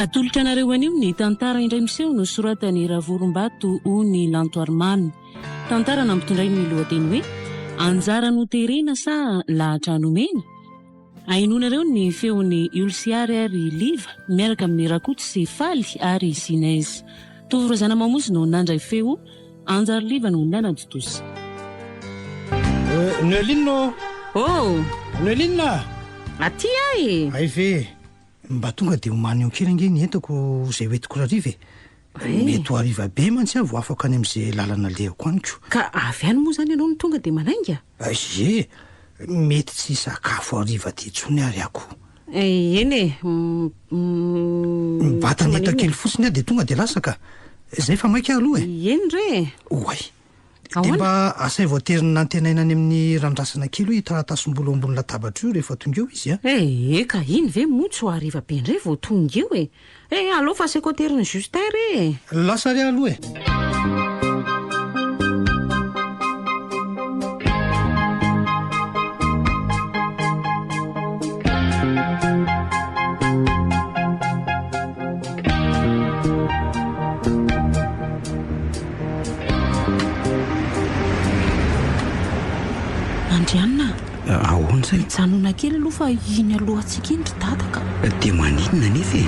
Atolotra anareo anio ny tantara indray miseho no soratany Ravorom-bato ny Lantoarmano. Tantara nampitondray ny lohateny hoe anjara no terena sa lahatra nomena. Ainonareo ny feony Ulsiary ary Liva miaraka amin'ny Rakoto sy Faly ary Sinez. Tovorazana mamonzy no nandray feo Anjara Liva no nanadotosy. Noeline Noeline aty ay. Ay ve mba tonga de homany onkirangeny ny entako zay hoetiko rarive. Mety ho ariva be mantsy avo afaka any amin'izay lalana lehako aniko. Ka avy any moa zany ianao no tonga de manainga? Ye, mety tsy sakafo ariva ty tsony ary ako. Eny Mbata ny entako kely fotsiny de tonga de lasaka. Zay fa maika aloha Eny re. Oay. De mba asay voaterina nantenaina any amin'ny randrasana kely hoe taratasym-bola ambony latabatra io rehefa tonga eo izy ka iny ve motso ariva be ndray vao tonga eo allo fa sekoteriny Justin re. Lasa ry aloha Ahoana zay? Janona kely aloha fa iny alohantsika iny ry dadaka. De maninona nefa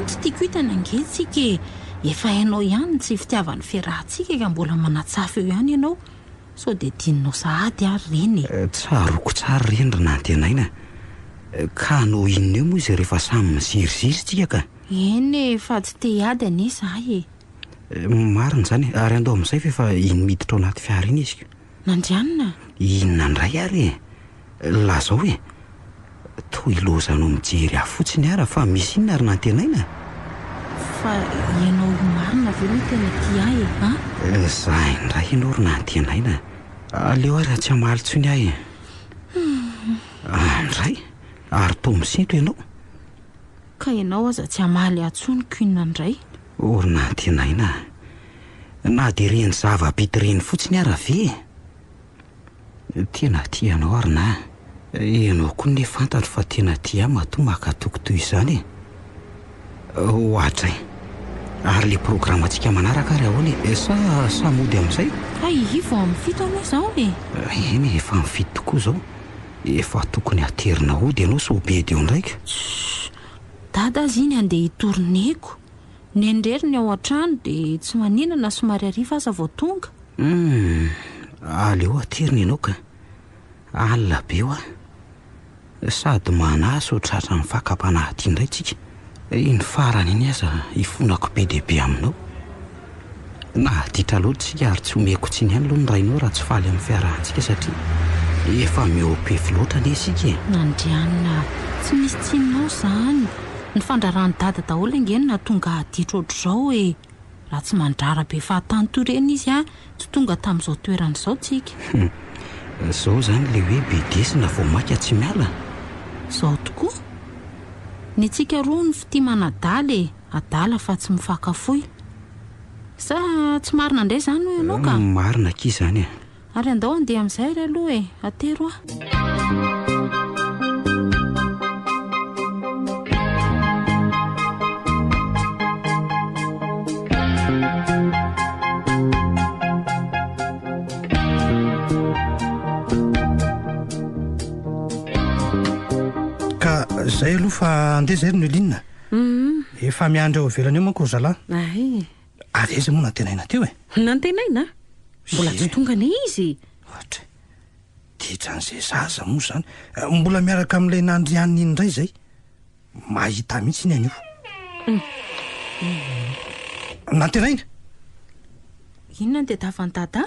Tsy tiako hitana angetsika efa hainao ihany tsy fitiavany fiarahantsika ka mbola manatsafy eo ihany ianao. Sao de tianao sahady ary reny. Tsaroko tsara reny ry nantenaina. Ka no inona eo moa izy rehefa samy miziriziry tsika ka? Eny fa tsy te hiady anie zahay Marina zany ary andao amin'izay fa iny miditra ao anaty fiara iny izy. Nandrianina? Inona ndray ary laza hoe toy lozanao mijery afotsiny ara fa misy inona ary nantenaina? Fa ianao marina ve no tena ty ahy Zay ndray ianao ry nantenaina. Aleo ary tsy hamaly tsony ahy. Andray ary to misinto ianao. Ka ianao aza tsy hamaly atsoniko inona ndray. Ry nantenaina, na de reny zava-bity reny fotsiny ara ve? Tena tianao ary na ianao koa ny fantatra fa tena tia matoa makatoko toy izany ohatra ary le programantsika manaraka ary ahoana sa mody amin'izay? Ivo amin'ny fito aloha zao Eny efa mifidy tokoa zao. Efa tokony aterina ody ianao so be deo ndraika. Dada azy iny andeha hitorneko. Ny endreriny ao an-trano de tsy maninana somary ariva aza vao tonga. Aleo aterina ianao ka. Alina be eo sady manaso ohatratra amin'ny fakapanahy indray tsika. Iny farany iny aza ifonako be dia be aminao. Na ditra loatra tsika ary tsy omeko tsiny ihany aloha ny rainao raha tsy faly amin'ny fiarahantsika satria efa miopefy loatra anie isika. Nandrianina, tsy misy tsinonao zany. Ny fandrarany dada daholo angeny na tonga aditra ohatr'izao raha tsy mandrara be fahatany toy ireny izy tsy tonga tamin'izao toerana izao tsika. Zao zany le hoe be desina vao maika tsy miala. Zao tokoa. Ny tsika roa ny fitimana adaly adala fa tsy mifakafoy. Sa tsy marina ndray zany ho ianao ka? Marina ki zany Ary andao andeha amin'izay ry aloha atero Zay aloha fa andeha zay ry Noeline. Efa miandry ao ivelany eo manko ry zalahy. Ary aiza moa nantenaina teo Nantenaina? Mbola tsy tonga ne izy. Ohatra ditran'izay zaza moa zany mbola miaraka amin'ilay nandrianiny iny indray zay. Mahita mihitsy iny anio. Nantenaina? Inona ny tedavany dada?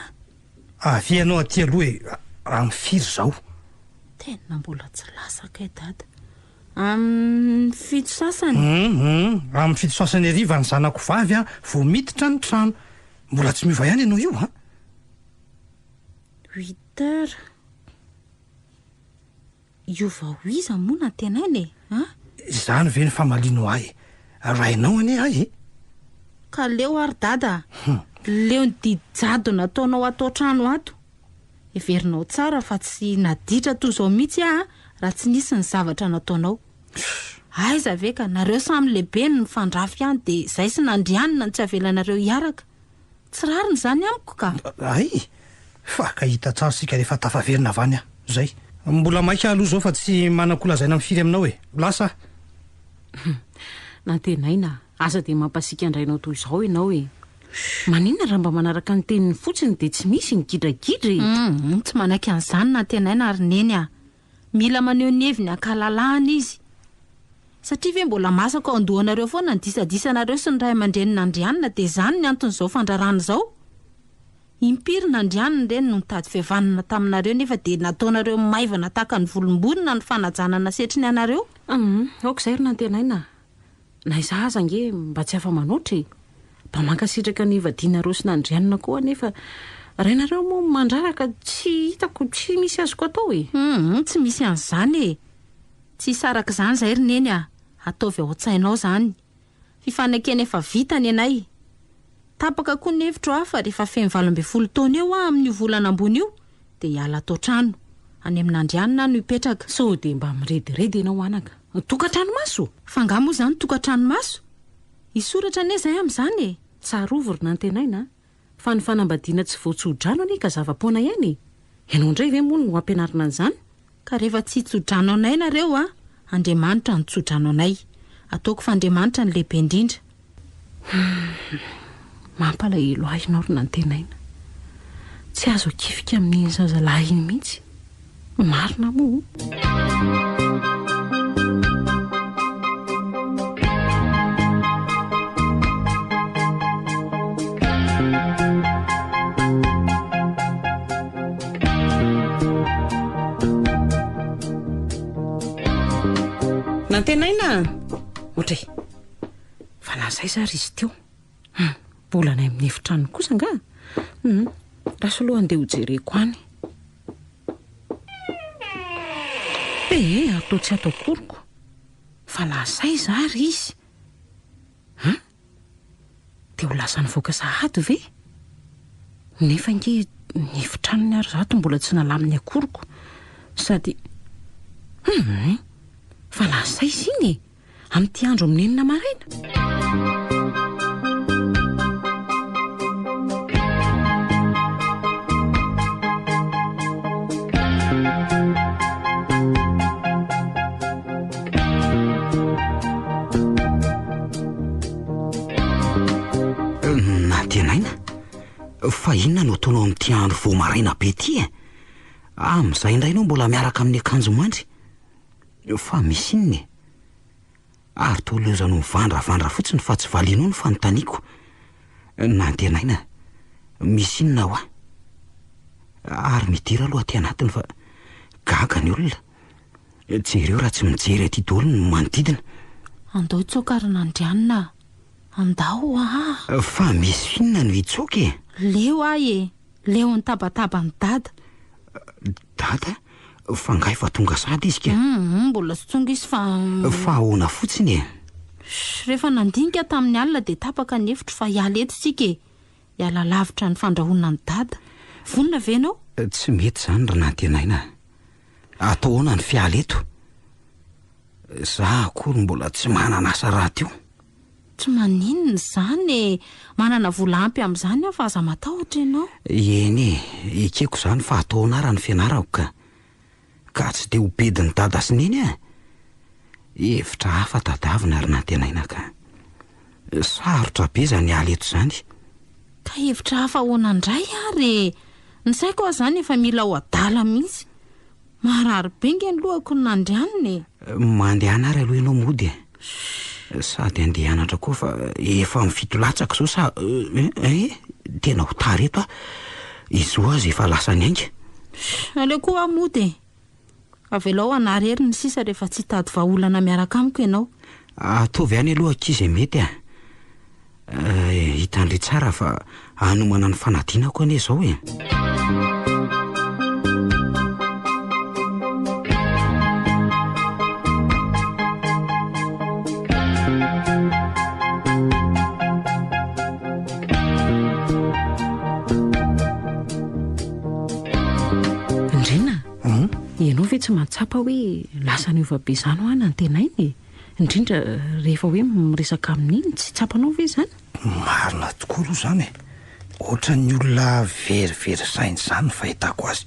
Avy ianao aty aloha amin'ny firy zao. Tena mbola tsy lasaka dada. Amin'ny fito sasany. Amin'ny fito sasany ariva ny zanako vavy vao miditra ny trano. Mbola tsy miova ihany ianao io 8 heures. Iova iza moa nantenaina Izany ve ny famalino ahy rainao anie ahy Ka leo ary dada Leo ny didijado nataonao atao trano ato Everinao tsara fa tsy naditra toy izao mihitsy raha tsy nisy ny zavatra nataonao aiza ve ka nareo samy lehibe ny fandrafy any dia izay sy nandrianina ny tsy avelanareo hiaraka tsy rariny izany amiko ka ay fa ka hita tsara sika rehefa tafaverina avany a zay mbola maika aloha zao fa tsy manakolazaina amin'ny firy aminao lasa Nantenaina, asa dia mampasika andrainao toy izao ianao maninona raha mba manaraka ny teniny fotsiny dia tsy misy ny gidragidry tsy manaiky an'izany Nantenaina ary neny a mila maneho ny heviny ankalalahana izy satria ve mbola masaka ao andohanareo foana ny disadisanareo sy ny ray aman-dreny nandrianina dia izany ny anton'izao fandrarana izao impiry nandrianina ireny no nitady fihavanana taminareo nefa dia nataonareo maivana tahaka ny volomborona ny fanajanana setry ny anareo aoka izay ry Nantenaina na izaho aza nge mba tsy afa-manoatra mba mankasitraka ny ivadianareo sy nandrianina koa nefa rainareo moa mandraraka tsy hitako tsy misy azoko atao tsy misy an'izany tsy saraka izany izay ry neny a ataovy ao an-tsainao izany fifanakena efa vita ny anay tapaka koa ny hevitro hafa rehefa feno 12 taona eo amin'ny volana ambony io dia hiala atao trano any amin'andrianina no hipetraka so dia mba mirediredy ianao anaka tokantranomaso fanga moa izany tokantranomaso isoratra ane izay amin'izany tsarovo ry Nantenaina fa ny fanambadiana tsy voatsodrano anie ka zava-poana ihany ianao indray ve moa no ampianarina an'izany ka rehefa tsy tsodrano anay nareo Andriamanitra no tsodrano anay ataoko fa Andriamanitra ny lehibe indrindra mampalahelo ahy ianao ry Nantenaina tsy azo akifika amin'ny zazalahy iny mihitsy marina moa Nantenaina ohatray fa lazay zary izy teo mbola nay amin'ny efitrano kosa nga raso aloha andeha hojereko any atao tsy atao koroko fa lazay zary izy dia ho lasa nivoaka sahady ve nefa nge ny efitranony ary zato mbola tsy nalaminy akoroko sady fa lazay izy iny amin'ity andro amin'ny enina maraina Nantenaina fa inona no ataonao amin'ity andro vao maraina be ity amin'izay indray ianao mbola miaraka amin'ny akanjo mandry fa misy inony ary tolozano mivandravandra fotsiny fa tsy valianao ny fanontaniako Nantenaina misy inona ho ary midira aloha aty anatiny fa gaga ny olona jereo raha tsy mijery aty daholo no manodidina andao itsokarina andrianina andao fa misy inona no hitsoky leo leo ny tabataba ny dada fa ngay fa tonga sady izy ka mbola tsy tonga izy fa ahoana fotsiny rehefa nandinika tamin'ny alina dia tapaka ny hevitro fa hiala eto isika hiala lavitra ny fandrahona ny dada vonona venao tsy mety izany ry Nantenaina atao ahoana ny fiala eto za akory mbola tsy manana asa raha teo tsy maninona izany manana vola ampy amin'izany aho fa aza matahotra ianao eny ekeko izany fa atao anara ny fianarako ka tsy dia ho bediny dada sy neny hevitra hafa tadavina ry Nantenaina ka sarotra be zany hiala eto izany ka hevitra hafa ahoana indray ary ny saiko aho izany efa mila ho adala mihitsy marary be nge ny lohako ny nandrianiny mandehana ary aloha ianao mody sady andeha anatra koa fa efa mivito latsaka zao sa tena ho tareto izy ho azy efa lasa ny ainga aleo koa mody avelao anarery ny sisa rehefa tsy hitady vahaolana miaraka amiko ianao ataovy ihany aloha akizy mety hitandry tsara fa hanomana ny fanadinako anie izao Ianao ve tsy mahatsapa hoe lasa niova be izany ho any Nantenaina indrindra rehefa hoe miresaka amin'iny tsy tsapanao ve zany? Marina tokoa aloha zany e, ohatra ny olona verivery sainy zany fahitako azy.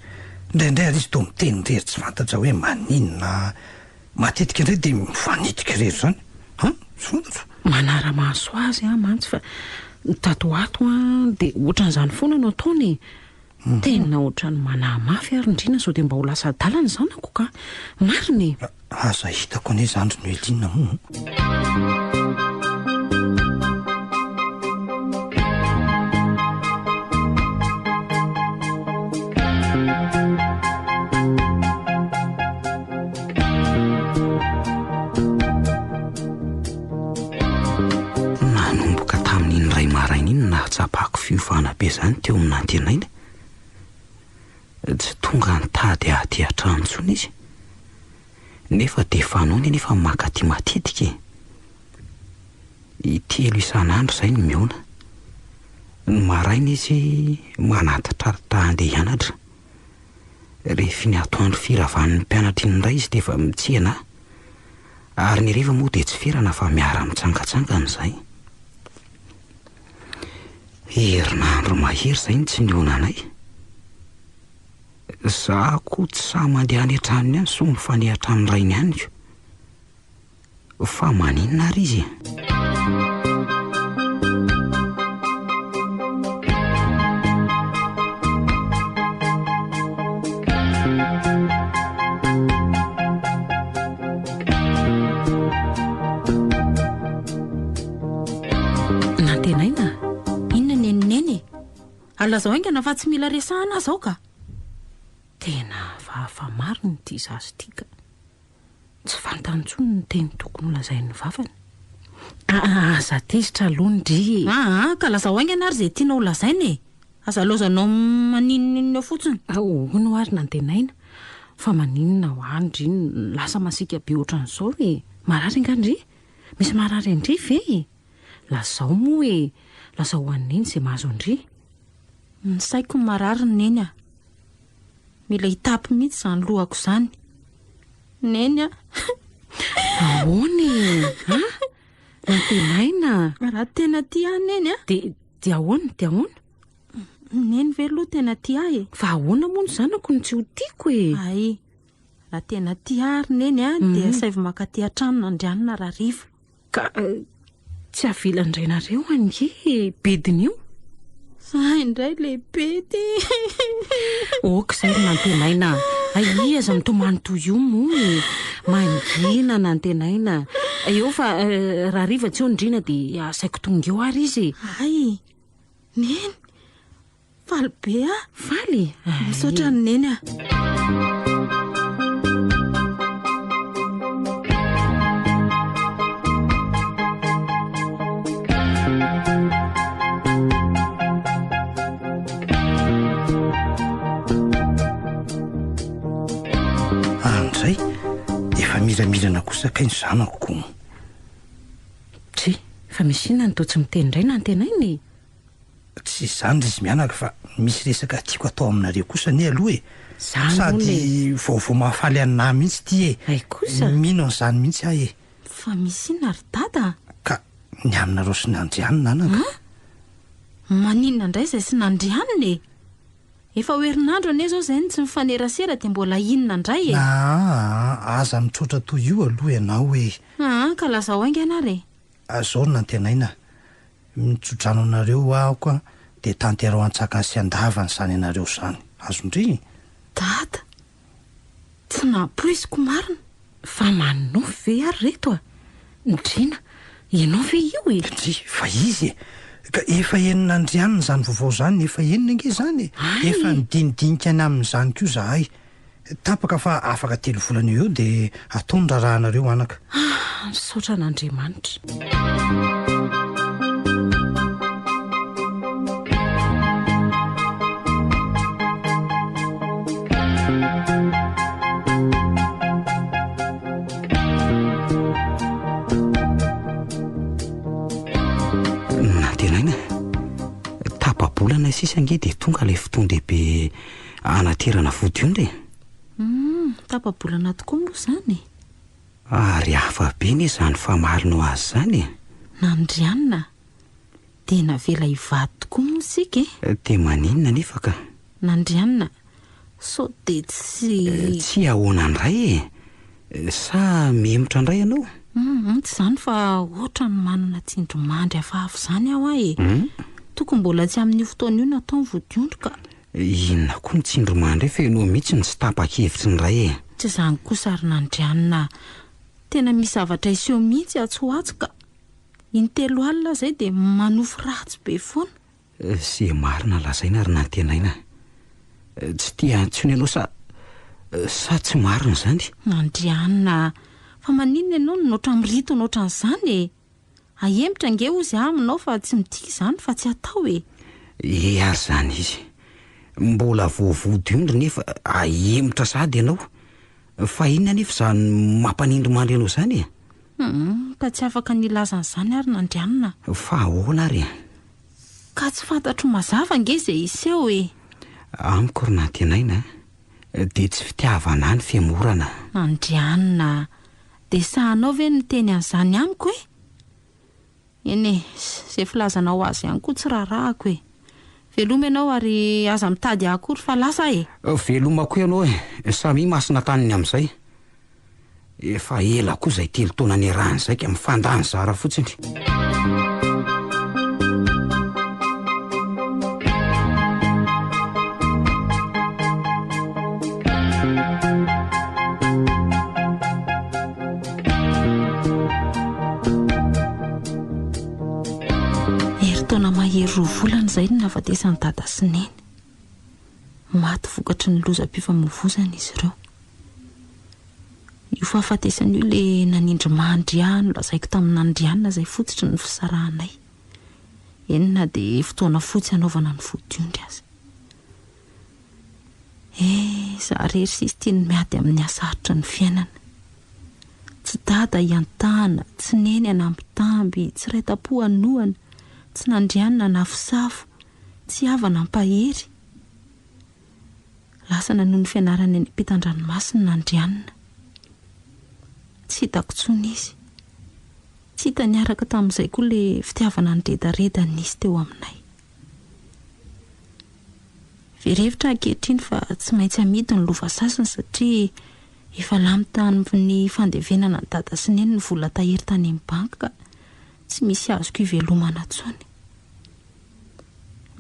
Indraindray ary izy to miteny rery tsy fantatra hoe maninona, matetika indray de mifanitika rery zany. Tsy fantatro. Manara-maso azy mantsy fa tatoato de ohatran'izany foana no ataony. Tena ohatran'ny manamafy ary indrina sao de mba ho lasa dalana zanako ka mariny. Aza hitako ane zandry no Elinina mo. Nanomboka tamin'iny ray maraina iny nahatsapako fiofana be zany teo amin'ny antenaina. Tsy tonga nitady aty an-trano intsony izy, nefa de fanony nefa makaty matetika e. I3 isan'andro zay ny miona. Ny maraina izy manatitra handeha hianatra. Rehefa ny atoandro firavan'ny mpianatra iny indray izy de efa mitsihana, ary ny hariva moa de tsy ferana fa miara mitsangatsangana zay. Herinandro mahery zay ny tsy niona anay. Za koa tsy sa mandeha any an-tranony ihany so mifanehatra amin'ny rainy ihany io. Fa maninona ary izy? Nantenaina? Inona nenineny? Alazao aingana fa tsy mila resahana zao ka. Tena fa mariny ty zazy tika. Tsy fantantsony ny teny tokony ho lazain'ny vavany. Aza tezitra alondry. Ka lazao aingana ary zay tiana ho lazainy e. Aza lozanao maninona eo fotsiny. Hono ary nantenaina. Fa maninona ho andry iny lasa masika be ohatran'izao e. Marary angandry? Misy marary andry ve? Lazao moa e. Lazao an'iny zay mahazo andry. Ny saiko marary neny a. Mila hitapy mihitsy zany lohako zany. Neny a. Ahoany? Nantenaina. Raha tena tia neny a. De ahoana? Neny ve loha tena tia e. Fa ahoana moa ny zanako ny tsy ho tiako e. Ay, raha tena tia ary neny a de saivo makaty an-trano nandrianina rariva. Ka tsy avilan-drainareo ange bediny io. Zay indray lehibe ty. Okizay nantenaina. Ai aza mitomany toy io moa. Mangina nantenaina. Eo fa raha riva tsy ondrina de asaiko tonga eo ary izy. Ay, neny. Faly be a. Faly? Misaotra ny neny a. Andray, efa miramirana kosa kainy zanako. Tsy, fa misy inona ny to tsy miteny indray nantenainy. Tsy zany izy mianaka fa misy resaka tiako atao aminareo kosa ne aloha e. Sady vaovao mahafaly an'nahy mihitsy ty e. Ay kosa. Mino an'izany mihitsy ahy e. Fa misy inona ry dada? Ka ny aminareo sy nandrianina anaka. Maninona indray zay sy nandrianina e. Efa herinandro ane zao zay tsy mifanerasera de mbola inona indray e. Aza mitrotra toy io aloha ianao e. Ka lazao aingana ary. Azao nantenaina. Mitsodrano anareo ahoko de tanterao an-tsakany sy andavany zany anareo zany. Azondry? Dada, tsy napoiziko marina. Fa manofy ve ary reto a? Ndrina, ianao ve io e? Dry, fa izy e. Ka efa enin'andrianina zany vaovao zany, efa enina ange zany e. Efa nidinidinika any amin'izany koa zahay. Tapaka fa afaka 3 volana eo de ataony rarahanareo anaka. Misaotra an'Andriamanitra. Nantenaina, tapa-bolana sisa ange de tonga ilay fotoan-dehibe anaterana vody io ndre. Tapa-bolana tokoa moa zany. Ary hafa be ny izany famarinao azy zany e. Nandrianina dia navela hivady tokoa moa isika e. Dia maninona nefa ka? Nandrianina sao dia tsy ahoana andray e. Sa miemotra andray ianao? Tsy izany fa ohatra ny manana tsindrimandry hafahafa izany aho ahy e. Tokony mbola tsy amin'io fotoana io natao ny vodiondro ka. Inona koa ny tsindrimandry fa ianao mihitsy ny tsy tapa-kevitra indray e. Tsy izany kosa ary Nandrianina, tena misy zavatra iseho mihitsy atsoatso ka. In-3 alina izay dia manofy ratsy be foana. Zay marina lazaina ary nantenaina. Tsy tia antsony ianao sa tsy marina izany? Nandrianina, fa maninona ianao no noatra mirito noatra an'izany e. Ahemitra nge ozy aminao fa tsy midika izany fa tsy atao e. Ary izany izy. Mbola voavodiondro nefa ahemitra sady ianao. Fa inona nefa izany mampanindrimandry ianao izany e? Ka tsy afaka nilazan'izany ary Nandrianina. Fa ahoana ary? Ka tsy fantatro mazava nge izay iseho e. Amiko ry nantenaina dia tsy fitiavana ny fiamorana. Nandrianina, dia sahanao ve ny teny an'izany amiko e? Eny izay filazanao azy ihany koa tsy rarahako e. Veloma ianao ary aza mitady akory fa lasa e. Veloma koa ianao e, samy masina taniny amin'izay. Efa ela koa izay 3 taona niarahana izay ka mifandany zara fotsiny. Taona mahery 2 volana izay no nahafatesany dada sy neny. Maty vokatry ny lozam-pifamoivoizana izy ireo. Io fahafatesana io le nanindrimandry ahy nolazaiko tamin'ny Nandrianina izay fotsitry ny fisarahanay. Enina dia fotoana fotsy hanaovana ny vodiondry azy. Izaho rery sisy tia ny miady amin'ny asarotra ny fiainana. Tsy dada iantana, tsy neny anambitamby, tsy raita-po anohana, tsy Nandrianina nafosafo, tsy havana ampahery. Lasa nanohy ny fianarana any ampitan-dranomasina Nandrianina. Tsy hitako tsony izy. Tsy hita niaraka tamin'izay koa le fitiavana ny redareda nisy teo aminay. Verevitra ankehitriny fa tsy maintsy amidy ny lova sasany satria efa lamy tamin'ny fandevenana ny dada sy neny ny vola tahiry tany amin'ny banky ka tsy misy azoko ivelomana tsony.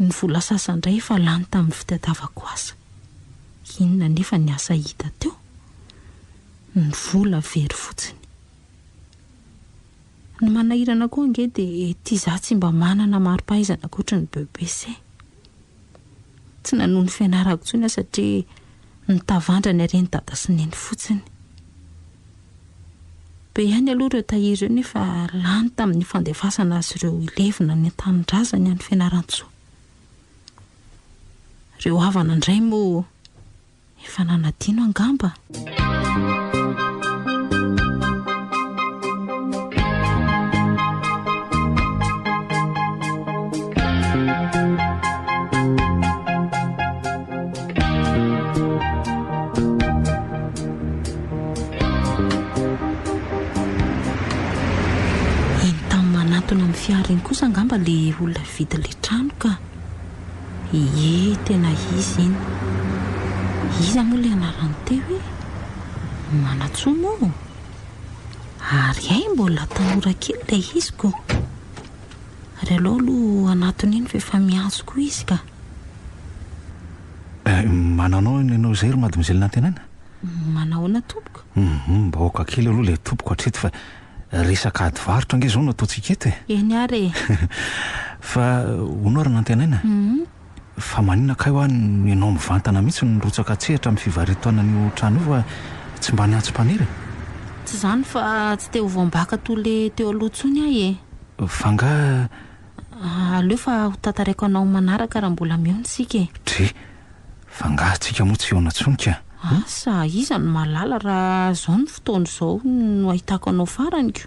Ny vola sasany indray efa lany tamin'ny fitadiavako asa. Inona nefa ny asa hita teo? Ny vola very fotsiny. Ny manahirana koa nge dia tia izaho tsy mba manana mari-pahaizana ankoatra ny BBC. Tsy nanohy ny fianarako tsony satria nitavandra ny areny dada sy neny fotsiny. Be ihany aloha ireo tahiry ireo nefa lany tamin'ny fandefasana azy ireo ilevina ny tanindrazany any fianaran-tsoa. Ireo havana indray moa efa nanadino angamba. Fiara iny kosa angamba le olona vidy le trano ka. Tena izy iny. Iza moa le anarany teo e? Manatsoa moa. Ary ay mbola tanora kely le izy ko. Ary aloha aloha anatiny iny efa miantso koa izy ka. Mananao ianao izay ry mademoiselle Nantenaina? Manahoana tompoko? Baoka kely aloha le tompoko hatreto fa resaka ady varotra nge zao no ataontsika eto e. Eny ary e. Fa honao ry Nantenaina? Fa maninona ka io any ianao mivantana mihitsy nyrotsaka tsehatra amin'ny fivaretoanan'io trano io fa tsy mba niantso mpaniry? Tsy izany fa tsy teo voambaka to le teo aloha tsony ahy e. Fa nga aleo fa ho tantaraiko anao manaraka raha mbola mihaona isika e. Dre, fa nga tsika moa tsy eona tsony ka. Asa iza no malala raha zao ny fotoana izao no ahitako anao farany ko.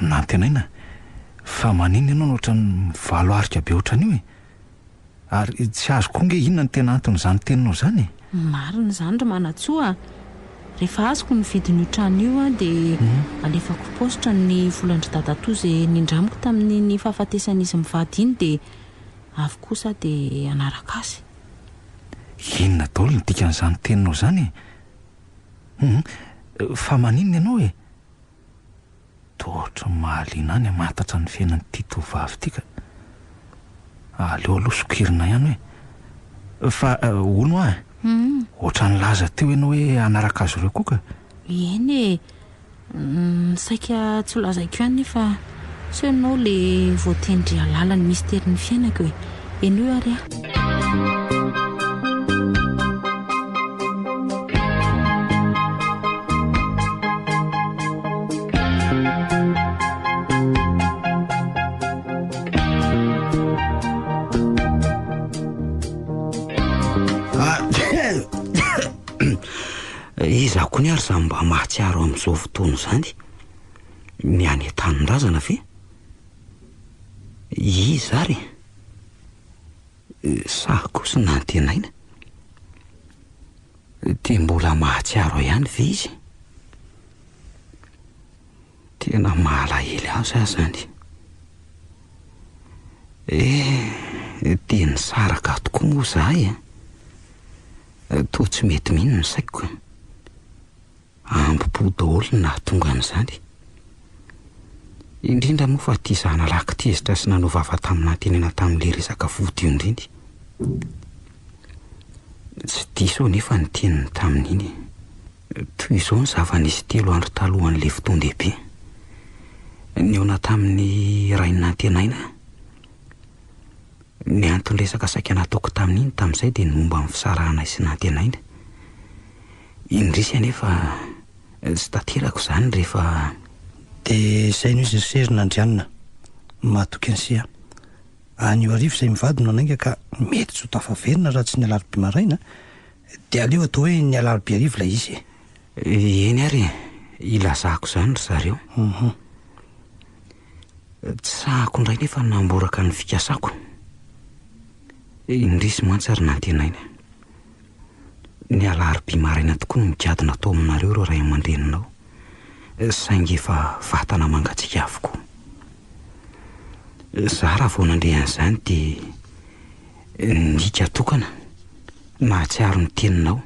Nantenaina, fa maninona ianao ohatran'ny valo arika be ohatran'io e. Ary tsy azo koa nge inona ny tena anton'izany teninao izany e. Marina izany ry Manatsoa. rehefa azoko ny vidin'io trano io a dia alefako positra ny volandry dadatoa izay nindramiko tamin'ny fahafatesan'izy mivady iny dia avy kosa dia anaraka azy. Inona daholo ny dikan'izany teninao zany fa maninona ianao e? Tohatra mahaliana any mantatra ny fiainan'ity tovavy ity ka aleo aloha sokirina ihany hoe fa ono ohatra ny laza teo ianao hoe anaraka azy ireo koa ka. Eny saika tsy lazaiko ihany nefa sy ianao le voatendry alala ny misterin'ny fiainako hoe eny hoe ary iza koa ny ary za mba mahatsiaro amin'izao fotoana izany ny any an-tanin-drazana ve iza ary sa kosa nantenaina dia mbola mahatsiaro ihany ve izy? Tena malahelo azy azy zany dia nisaraka tokoa moa zahay toa tsy mety mino ny saiko ambopo daholo na tonga an'izany indrindra moa fa tia zana laka tezitra sy nanovava tamin'ny tenena tamin'ilay resaka vody io indrindra tsy diso nefa ny teniny tamin'iny toy izao ny zava-nisy 3 andro talohan'ilay fotoan-dehibe ny eona tamin'ny ray nantenaina ny antony resaka saika nataoko tamin'iny tamin'izay dia ny momba amin'ny fisarahana sy nantenaina indrisy anefa tsy tanterako izany rehefa dia izay no izy sery nandrianina mahatoky an'sia anio arivo izay mivady no anainga ka mety tsy ho tafaverina raha tsy ny alarobia maraina dia aleo atao hoe ny alarobia arivo ilay izy eny ary ilazako izany ry zareo tsahako indray nefa namboraka ny fikasako indrisy mantsy ary nantenaina ny alarobia maraina tokoa no mikadina atao aminareo ireo ray aman-dreninao saingy efa vatana mangatsiaka avokoa za raha vao nandrehan'izany dia ndika tokana mahatsiaro ny teninao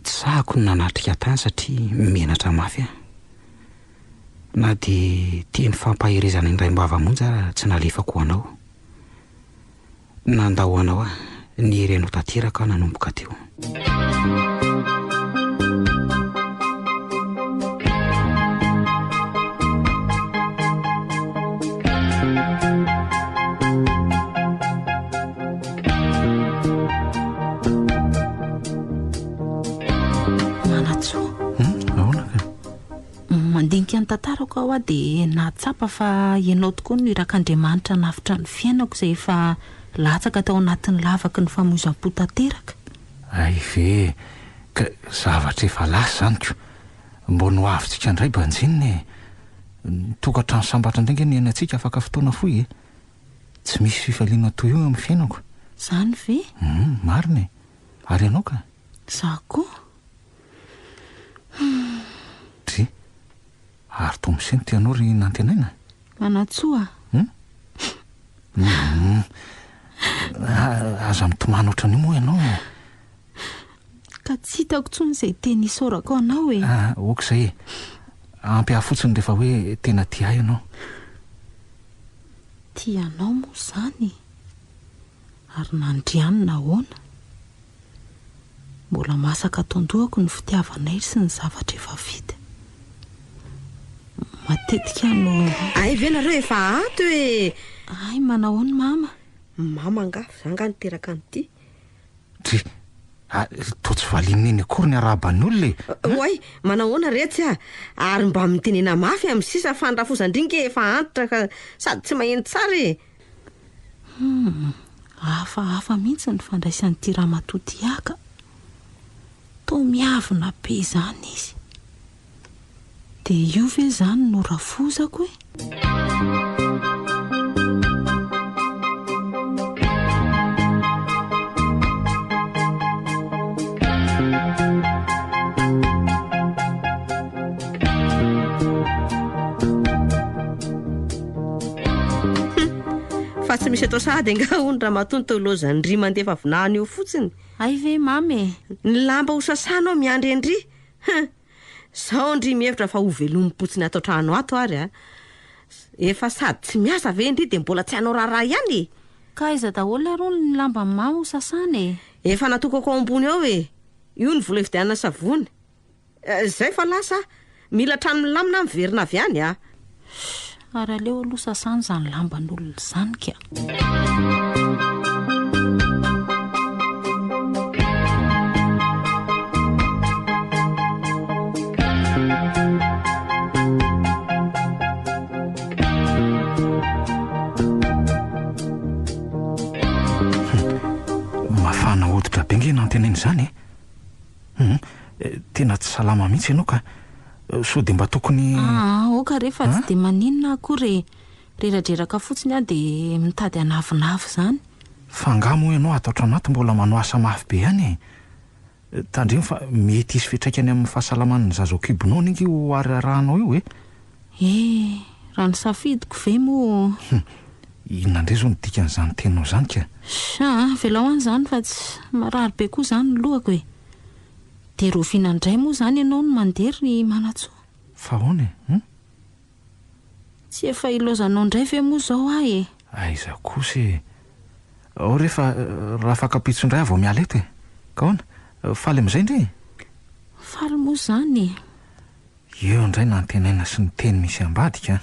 tsahako ny nanatrika tany satria menatra mafy na dia teny fampaherezana indray mbava-monja tsy nalefako anao nandahoanao ny herenao tanteraka nanomboka teo mandinika ny tantarako aho dia nahatsapa fa ianao tokoa no irak'Andriamanitra nafitra ny fiainako izay efa latsaka tao anatin'ny lavaky ny famoizam-po tanteraka. Ay ve ka zavatra efa lasa zany ko mbo no avitsika indray banjininy tokantrano sambatra indray ny anantsika afaka fotoana foy tsy misy fifaliana toy io amin'ny fiainako zany ve marina ary ianao ka za koa ary to miseny tianao ry nantenaina manatsoa aza mitomana ohatran'io moa ianao ka tsy hitako tsony izay teny isaorako anao e okizay ampy ahy fotsiny rehefa hoe tena tia ianao tianao moa zany ary nandrianina ahoana mbola masaka tondohako ny fitiavanay sy ny zavatra efa vita matetika no ay ve nareo efa ato e ay manao ny mama angafy zanga niteraka an'ity dry to tsy valinina eny akory ny araban'ny olona oay manahoana retsy ary mba mitenena mafy amin'ny sisa fandrafozandringa efa antitra ka sady tsy maheno tsara e hafa mihitsy ny fandraisan'ity ramatoty aka to miavina be zany izy dia io ve zany no rafozako e tsy misy atao sady nga hony raha matonto lozany ry mandefa vinahany io fotsiny. Ay ve mamy Ny lamba ho sasana ao miandryandry. Sao ndry mihevitra fa ho velompotsiny atao trano ato ary efa sady tsy miasa ve ndry de mbola tsy hanao raharaha ihany. ka aiza daholo arony ny lamba mamy ho sasana Efa natokako ao ambony ao io ny vola hividianana savony. Zay fa lasa mila trano milamina miverina avy any ary aleo aloha sasana zany lamban'olona zany ka. Mafana hoditra be nge nantenainy zany tena tsy salama mihitsy ianao ka so de mba tokony oka rehefa tsy de maninona akory reradreraka fotsiny de mitady anavinavy zany. fangamo ianao ato atranaty mbola manao asa mafy be ihany tandremo fa mety isy fitraikany amin'ny fahasalaman'ny zazakibonao ningy ho ararahanao io raha ny safidiko ve mo inona ndray zao nidikan'izany tenao zany ka velao any zany fa tsy marary be koa zany ny lohako de rovina indray moa zany ianao no mandery manatsoa fa hoana tsy efa ilozanao indray ve moa zao aiza kosa ao rehefa raha fakapitsondray vao miala eto ka hoana faly amin'izay ndray faly moa zany eo indray nantenaina sy ny teny misy ambadika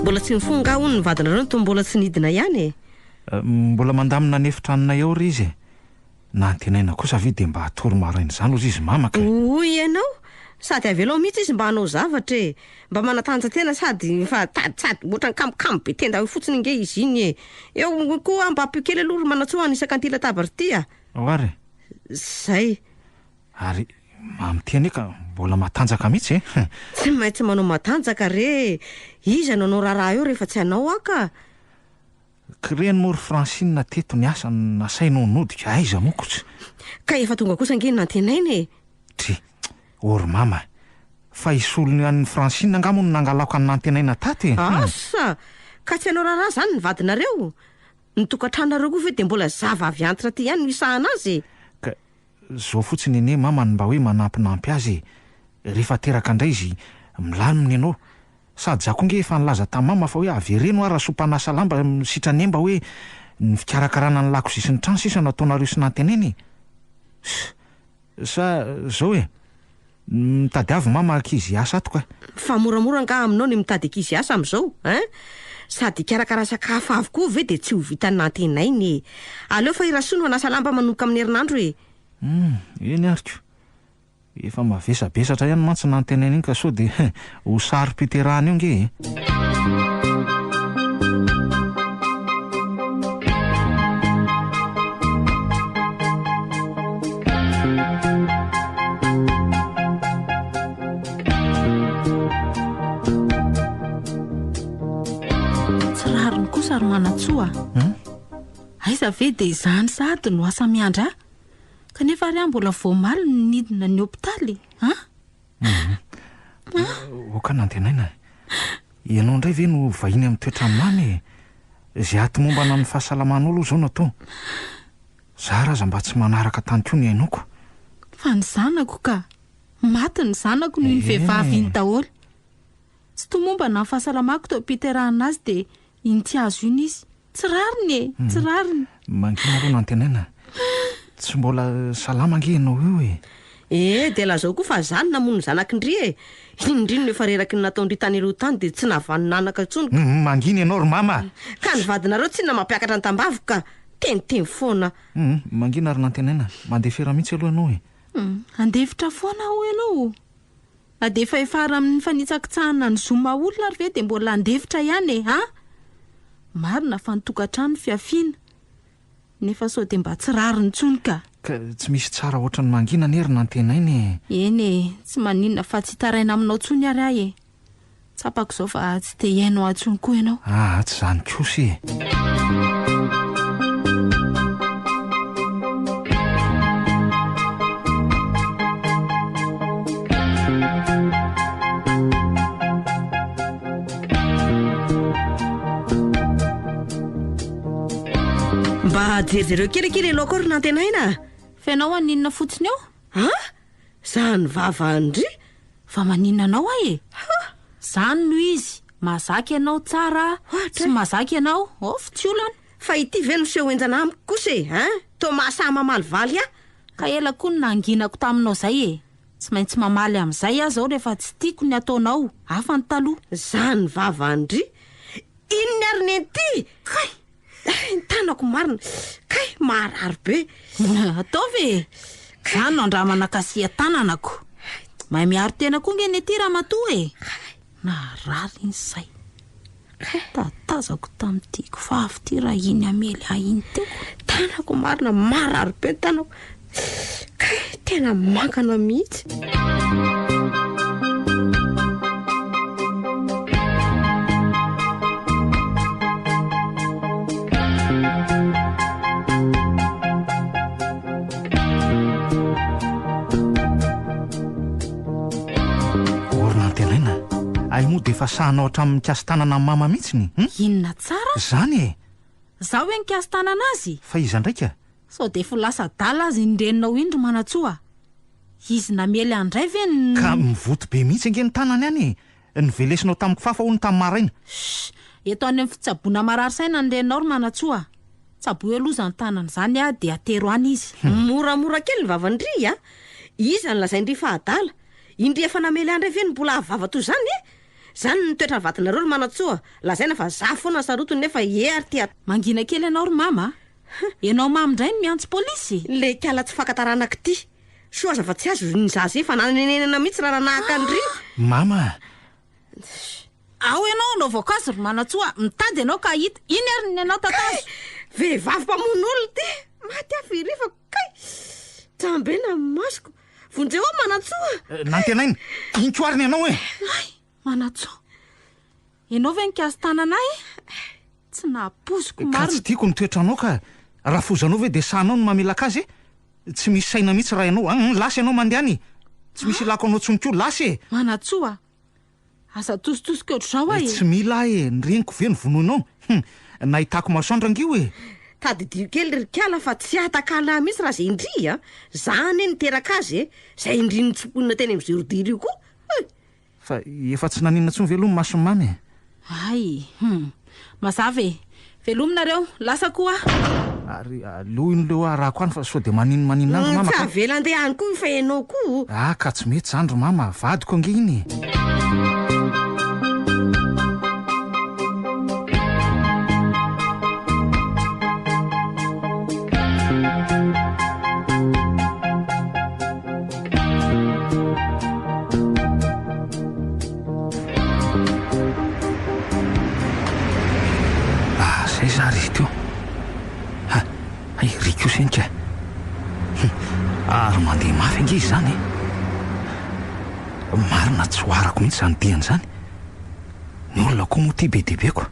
mbola tsy mifonga hono ny vadinareo to mbola tsy nidina ihany mbola mandamina nefitranona eo ry izy nantenaina kosa ve de mba atory maraina zany ozy izy mamaka oy ianao sady avelao mihitsy izy mba hanao zavatra mba manatanja tena sady fa tady ohatrany kamokamo be tenda fotsiny nge izy iny eo koa mba apio kely aloha manatsoa ny isakantila tabarity ary zay ary mamitiany ka mbola matanjaka mihitsy tsy maintsy manao matanjaka re izy anao raharaha eo rehefa tsy hanao aka kireny mory Francine teto ny asa nasainao nodika aiza mokotsy ka efa tonga kosa nge nantenainy ory mama fa isolony an'ny Francine angamo no nangalako any nantenaina taty asa ka tsy hanao raharaha zany ny vadinareo ny tokantranonareo koa ve de mbola zava avy antitra ty ihany misahana azy ka zao fotsiny ene mama ny mba hoe manampinampy azy rehefa teraka indray izy milaminy ianao sady za koa nge efa nilaza tamama fa hoe avereno ara sopanasa lamba sitrane mba hoe ny fikarakarana ny lakozia sy ny trano sisa nataonareo sy nanteneny sa zao mitady avy mama ankizy asa ato ka fa moramora nga aminao ny mitady ankizy asa am'izao sady karakara sakafo avy koa ve de tsy ho vitany nantenainy aleo fa irasono anasa lamba manoka amin'ny herinandro eny ariko efa mavesabesatra ihany mantsy nanteneny iny ka so de ho sary-piterahana io nge tsy rariny kosa ary manatsoa aiza ve de zany sady no asa miandra kanefa ary mbola voamaly ny nidina ny hopitaly oka nantenaina ianao indray ve no vahiny amin'ny toetrany mamy zay aty mombana ny fahasalaman'olo zao natao za raza mba tsy manaraka tany koa ny ainoko fa ny zanako ka maty ny zanako noho ny vehivavy iny daholo tsy to momba na ny fahasalamako to piterahana azy de iny ty azo iny izy tsy rariny tsy rariny mangina aloha nantenaina tsy mbola salama nge ianao io de lazao koa fa zany namono zanakindry indrino efa reraky ny nataondry tany aloha tany de tsy navanonanaka intsony mangina ianao ry mama ka ny vadinareo tsy na mampiakatra ny tambavy ka teniteny foana mangina ary nantenaina mandefera mihitsy aloha ianao andefitra foana ho ianao na de efa efara amin'ny fanitsakitsahana ny zoma olona ary ve de mbola andefitra ihany marina fa nitokantrano fiafiana nefa sao de mba tsy rariny intsony ka tsy misy tsara ohatran'ny mangina nery nantenainy eny tsy maninona fa tsy hitaraina aminao tsony ary tsapako izao fa tsy te iainao antsony koa ianao. Tsy zany kosy. Mba jerizereo kelikely aloha akory nantenaina. Fenao aninona fotsiny eo? Zany vavandry. Fa maninona anao e? Zany no izy. Mazaka ianao tsara. Tsy mazaka ianao. Fitiolana. Fa ity ve no seho enjana amiko kosa to mahasahy mamaly valy Ka ela koa no nanginako taminao zay e. Tsy maintsy mamaly amin'izay aho zao rehefa tsy tiako ny ataonao. Hafa ny taloha. Zany vavandry. Inona ary nety? Kay. Ny tanako marina. Kay marary be. Ataovy. Zany no andramana kasia tananako. Mahay miaro tena koa nge nety raha matoa e. Narary izay. Tatazako tamin'tiako fa avy ty raha iny amely iny teo. Tanako marina marary be tanako. Kay tena mankana mihitsy. Moa dia efa sahanao hatramin'ny kiasy tanana amin'ny mama mihitsiny. Inona tsara? Zany e. Zaho hoe nikasy tanana azy? Fa iza ndraika? Sao dia efa lasa dala azy nyreninao indro manatsoa. Izy namely andray ve Ka mivoto be mihitsy ange ny tanany any e. Nivelesinao tamin'ny kifafa hono tamin'ny maraina. Eto any amin'ny fitsaboana marary saina ny reninao ry manatsoa. Tsaboy aloha zany tanana zany dia atero any izy. Moramora kely ny vavandry Iza ny lazaindry fa adala. Indry efa namely andray ve ny mbola avava toy zany Zany ny toetra vatanareo ry manatsoa. Lazaina fa za foana sarotony nefa ary ty mangina kely ianao ry mama. Ianao mamy indray ny miantso polisy. Le kiala tsy fakataranako ty. Soa aza fa tsy azo ny zaza fa nanenenana mihitsy raha nahaka andry. Mama. Ao ianao no voankazo ry manatsoa. Mitady ianao ka hita. Iny ary ny anao tatazo. Vehivavy mpamon'olo ty. Maty afiri fa kay. Tambena masoko. Vonjeo manatsoa. Nantenaina. Inkoariny ianao e. Manatsoa. Ianao ve nikasy tananay? Tsy napoziko Ka marina. tsy tiako ny toetranao ka raha fozanao ve dia sahanao no mamelaka azy tsy misy saina mihitsy raha ianao. Lasy ianao mandeany. Tsy misy lako anao tsoniko lasy. Manatsoa. Asa tositosika ohatr'izao ahy. Tsy mila ny reniko ve ny vonoinao. Nahitako masoandro angio e. Tadidio kely ry kiala fa tsy atakala mihitsy raha zay indry Zany niteraka azy zay indry ny tsiponina teny amin'ny zerodily io koa. Fa efa tsy naninona tsony velomy masomamy Ay. Mazava e. Velominareo. Lasa koa. Ary aloiny leo arahako any fa sao dia maninona andro mama. Tsy avela andeha any koa fa ianao koa. Ka tsy mety zandro mama. Vadiko ange iny. Zay za ry teo. Riko senika. Ary mandeha mafy ange izy zany. Marina tsy hoarako mihitsy zany diany zany. Ny olona koa moa ty be debeko.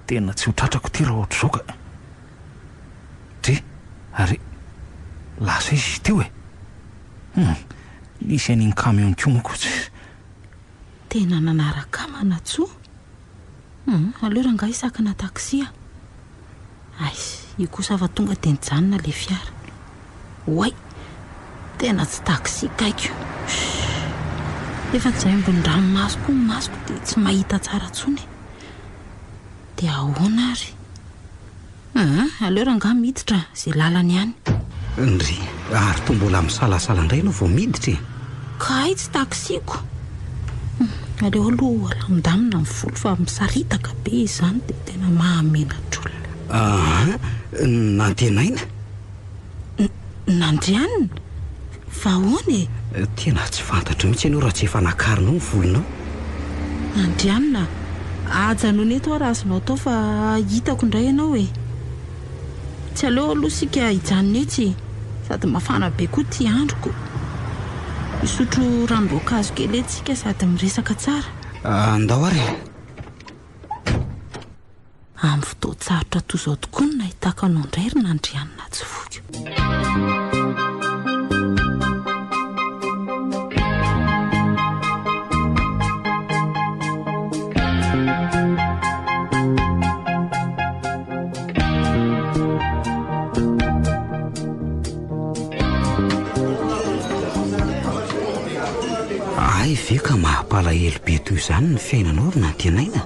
Tena tsy ho tratrako ty raha ohatr'izao ka. Ty ary lasa izy teo e. Nisy an'iny camion koa moa koa tsy. Tena nanaraka manatsoa. Aleo rangahy isakana taksia. Ay, io kosa fa tonga dia nijanona le fiara. Oay, tena tsy taksi kaiko. Efa tsy zay mbony ranomasoko masoko dia tsy mahita tsara tsony. Dia ahoana ary? Aleo rangahy miditra zay lalany ihany. Ndry ary to mbola misalasala indray ianao vao miditra e. Ka ay tsy taksiko. Aleo aloha alamindamina amin'ny folo fa misaritaka be izany dia tena mahamenatr'olona. Nantenaina? Nandrianina? Fa ahoana e? Tena tsy fantatro mihitsy ianao raha tsy efa nakarinao ny volonao. Nandrianina? Ajanona eto aho raha azonao tao fa hitako indray ianao e. Tsy aleo aloha sika hijanona etsy sady mafana be koa ty androko. Misotro ranom-boankazo kely etsika sady miresaka tsara. Andao ary. Amin'ny fotoan-tsarotra toy izao tokoa no nahitako anao indray ry Nandrianina tsy voky. Ay ve ka mahapalahelo be toy izany ny fiainanao ry Nantenaina?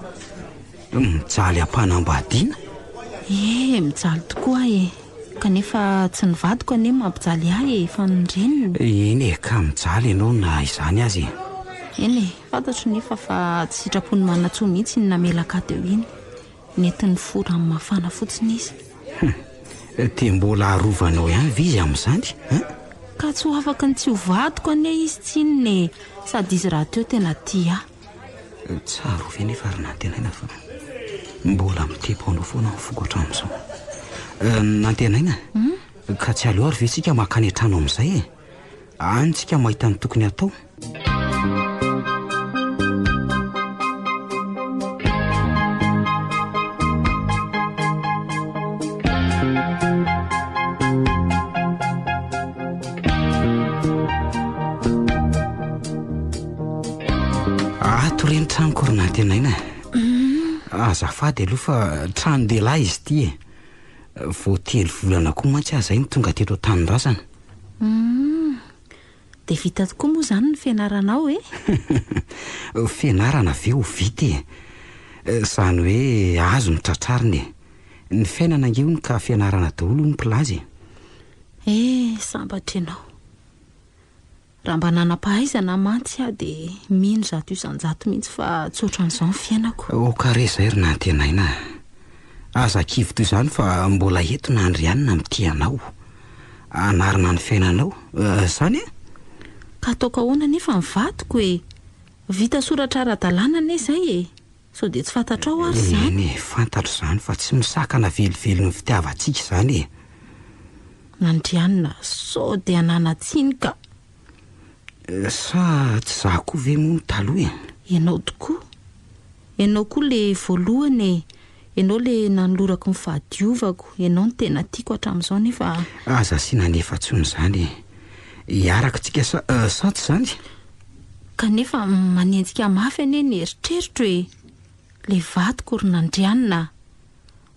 Mijaly ampanambadiana? Mijaly tokoa kanefa tsy nivadiko anie mampijaly ahy fa nindrenina. Eny ka mijaly ianao na izany azy. Eny fantatro nefa fa tsy sitrapony manatsoa mihitsy ny namelaka teo iny. Nentin'ny fora amin'ny mafana fotsiny izy. Te mbola arovanao ihany ve izy amin'izany? Ka tsy ho afaka ny tsy ho vadiko anie izy tsy inone, sady izy raha teo tena tia ahy. Tsara ho ve nefa ry Nantenaina fa mbola mitepo-anao foana ny foko hatramin'izao. Nantenaina, ka tsy aleo ary ve tsika makany an-trano amin'izay any tsika mahita ny tokony atao. Ato reny tranoko ry Nantenaina. Azafady aloha fa trano dehilahy izy ity vao 3 volana koa mantsy aho izay no tonga teto an-tanindrazana. Dia vita tokoa moa izany ny fianaranao Fianarana ve ho vita izany hoe azo ny tratrariny ny fiainana angeony ka fianarana daholo ny mpilazy. Sambatra ianao. Raha mba nanam-pahaizana mantsy aho dia mino zato isan-jato mihitsy fa tsy ohatran'izao ny fiainako. Kare izay ry Nantenaina. Aza kivy toy izany fa mbola eto Nandrianina mity anao, anarina ny fiainanao izany Ka ataoko ahoana nefa mivadiko vita soratra ara-dalàna anie izay sao dia tsy fantatrao ary izany. Fantatro izany fa tsy misakana velively ny fitiavantsika izany Nandrianina sao dia ananatsiny ka. Sa tsy za koa ve moa ny taloha Ianao tokoa. Ianao koa le voalohany ianao le nanolorako ny fahadiovako. Ianao ny tena tiako hatramin'izao nefa aza sina nefa tsony izany hiaraka tsika sa tsy izany. Kanefa manenjika mafy anie ny eritreritro le vadiko ry Nandrianina.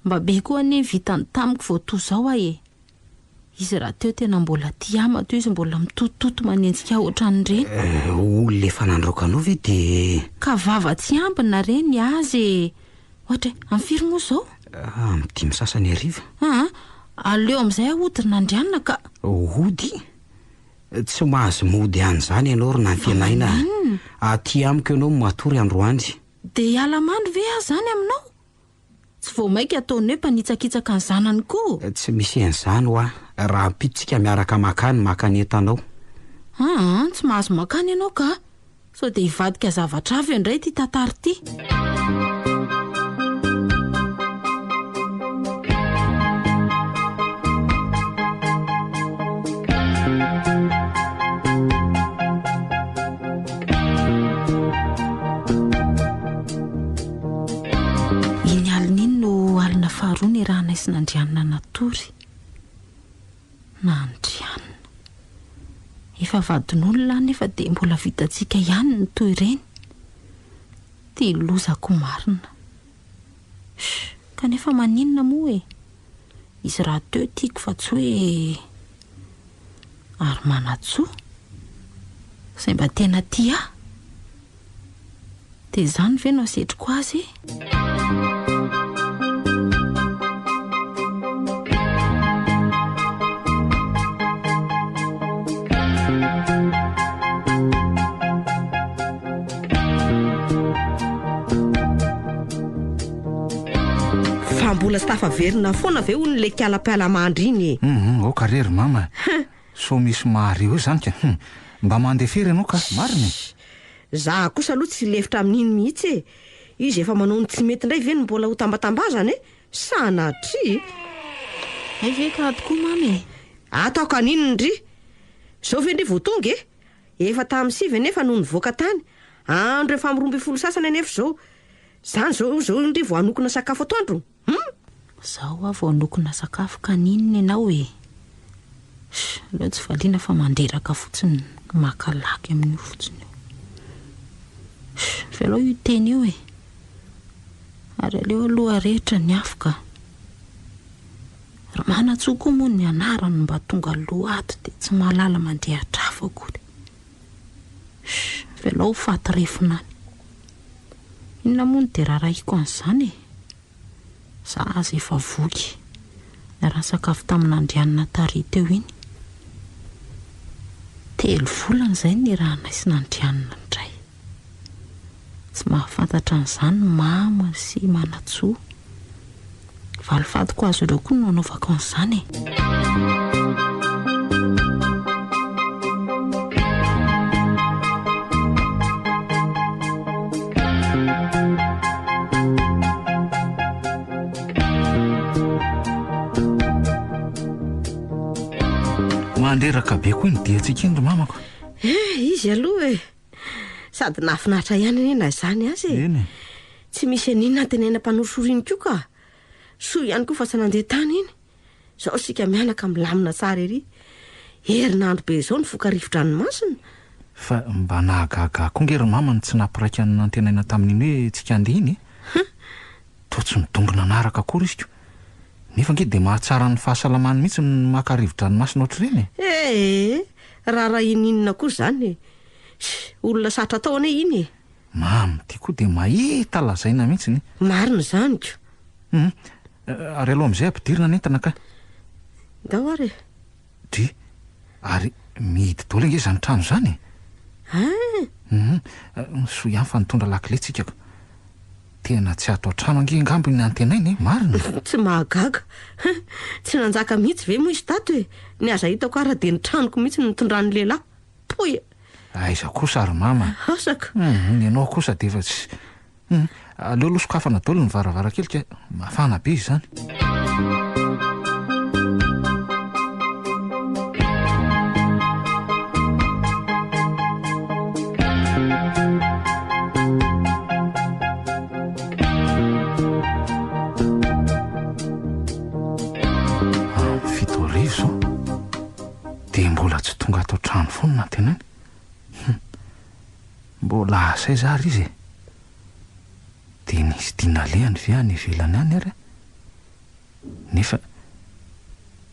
Mba be koa anie vita ny tamiko vao toy izao ahy izy raha teo tena mbola tia mato izy mbola mitotototo manenjika ohatran'ireny. Olona efa nandroaka anao ve dia ka vava tsy ambina reny azy ohatra amin'ny firy moa izao? Amin'ny 5 sasany ariva. Aleo amin'izay ahody ry Nandrianina ka. Hody? Tsy mahazo mody an'izany ianao ry Nantenaina. Aty amiko ianao matory androandry. Dia hiala-mandro ve aho izany aminao? Tsy vao maika ataony hoe mpanitsakitsaka ny zanany koa. Tsy misy an'izany ho raha ampitsika miaraka makany entanao. Tsy mahazo makany ianao ka sao dia hivadika zavatra avy indray ity tantara ity. Iny alina iny no alina faharoa ny rahana sy Nandrianina natory. Nandrianina efa vadin'olona nefa dia mbola vitantsika ihany ny toy ireny. Tia lozako marina. Kanefa maninona moa izy raha teo tiako fa tsy hoe ary manatsoa izay mba tena tia dia izany ve no asetriko azy Mbola sy tafaverina foana ve ho ny le kialam-pialamandry iny karery mama so misy mahario izany ka mba mandefery ianao ka marina. Za kosa aloha tsy lefitra amin'iny mihitsy izy efa manao ny tsy mety indray ve ny mbola ho tambatambazana sanatry ve ka tokoa mamy ataoko an'iny ndry sao ve ndry vao tonga efa tamin'ny 9 nefa noho nivoaka tany andro efa am'roa 12 sasany anefa zao. Zany zao ndre vo anokona sakafo atoandro. Zaho avy anokona sakafo kaninina ianao e. Aleo tsy valiana fa mandreraka fotsiny makalaky amin'io fotsiny. Velao io teny io e. Ary aleo aloha rehetra ny afaka. Manatsoa koa moa ny anarany mba tonga loha ato dia tsy mahalala mandeha atrafa akory. Velao faty refonany. Inona moa ny dia raraiko an'izany e. Za aza efa voky. Raha sakafo tamin'andrianina tary teo iny. 3 volana izay ny raha naisina andrianina indray. Tsy mahafantatra an'izany mama sy manatsoa. Valifadiko azo ireo koa no anaovako an'izany e. Mandreraka be koa ny diantsika indro mamako. Izy aloha e. Sady nafinahitra ihany nena izany azy e. Eny. Tsy misy aninona tenena mpanosoriany koa ka. Soa ihany koa fa tsy nandeha tany iny. Zao sika mianaka milamina tsara ery. Herinandro be zao ny fokarivo-dranomasina. Fa mba nahagaga koa ngery mama ny tsy nampiraika ny nantenaina tamin'iny hoe tsika andeha iny. Toa tsy midongona naraka akory izy ko. Nefa nge dia mahatsara ny fahasalamany mihitsy ny makarivo-dranomasina ohatr'ireny e. Raha ininona koa zany e. Olona satra tao ane iny e. Mamy ty koa dia mahita lazaina mihitsy ny. Marina zany ko. Ary aloha am'izay ampidirina n'entana ka. Dao ary. Dy. Ary mihidy daholo nge zany trano zany e. So ihany fa nitondra lakile tsika ko. Tena tsy ato trano ange ngambo ny antenainy marina. Tsy mahagaga. Tsy nanjaka mihitsy ve moa izy tato e. Ny aza hitako ara dia ny tranoko mihitsy nitondran'ny lehilahy. Poy. Aiza kosa ary mama. Asaka. Ny anao kosa dia efa tsy. Aleo aloha sokafana daholo ny varavarankely ka mafana be izy zany. Dia mbola tsy tonga atao trano foana na tenany. Mbola asay zary izy e. Dia nisy dinalehany ve any ivelany any ary. Nefa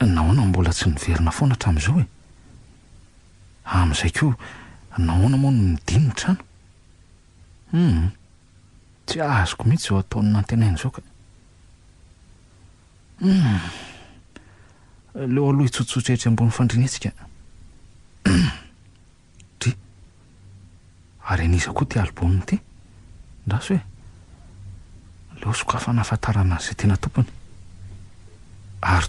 nahoana mbola tsy niverina foana hatramin'izao e. Amin'izay koa nahoana moa no midiny ny trano. Tsy azoko mihitsy zao ataony nantenainy izao ka. Leo aloha hitsotsotry etsy ambony fandrinetsika. Dy. Ary anisa koa ty alboniny ty. Ndraso hoe. Leo sokafana afantarana azy tena tompony. Ary